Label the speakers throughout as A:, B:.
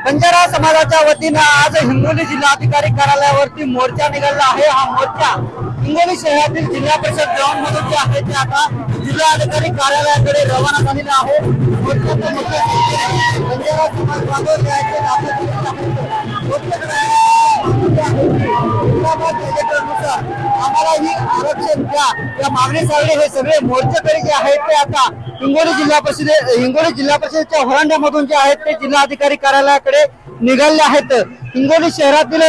A: बंजारा समाजाच्या वतीने आज हिंगोली जिल्हाधिकारी कार्यालयावरती मोर्चा निघाला आहे। हा मोर्चा हिंगोली शहरातील जिल्हा परिषद ग्राउंड मधून जे आहे ते आता जिल्हाधिकारी कार्यालयाकडे रवाना झालेला आहे। मोर्चाचा मुख्य बंजारा समाज बांधव याचे आम्हाला ही आरक्षण द्या या मागणीसाठी हे सगळे मोर्चेकरी जे आहेत ते आता हिंगोली जिल्हा परिषदेच्या व्हरांड्यामधून जे आहेत ते जिल्हाधिकारी कार्यालयाकडे निघाले आहेत। हिंगोली शहरातील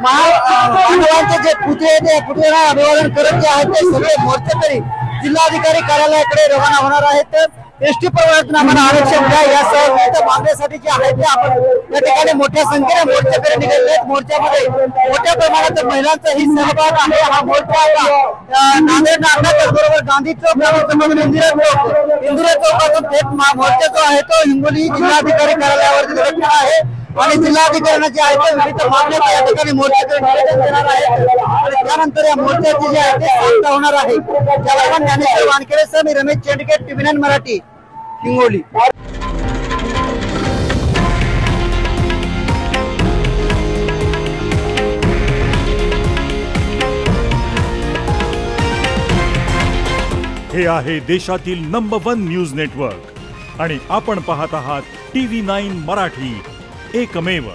A: महामानवांचे जे पुतळे ते पुतळ्यांना अभिवादन करत जे आहेत ते सगळे मोर्चेकरी जिल्हाधिकारी कार्यालयाकडे रवाना होणार आहेत। एसटी प्रवर्गातून आम्हाला आरक्षण द्या यासह विविध मागण्यासाठी जे आहे ते आपण या ठिकाणी मोठ्या संख्येने मोर्चेकरी निघाले आहेत। मोर्चामध्ये मोठ्या प्रमाणात महिलांचाही सहभाग आहे। हा मोर्चा आता नांदेड नाका बरोबर गांधी चौक इंदिरा चौकातून थेट मोर्चा जो आहे तो हिंगोली जिल्हाधिकारी कार्यालयावरती धडकणार आहे आणि जिल्हाधिकाऱ्यांना जे आहे ते विविध मागण्या या ठिकाणी मोर्चेकरी निवेदन देणार आहेत आणि त्यानंतर या मोर्चाची जे आहे ते सांगता होणार आहे। ज्याला ज्ञानेश्वर वानखेडे सर मी रमेश चेंडके TV9 मराठी हिंगोली।
B: हे आहे देशातील नंबर 1 न्यूज नेटवर्क आणि आपण पाहत आहात TV9 मराठी, एकमेव।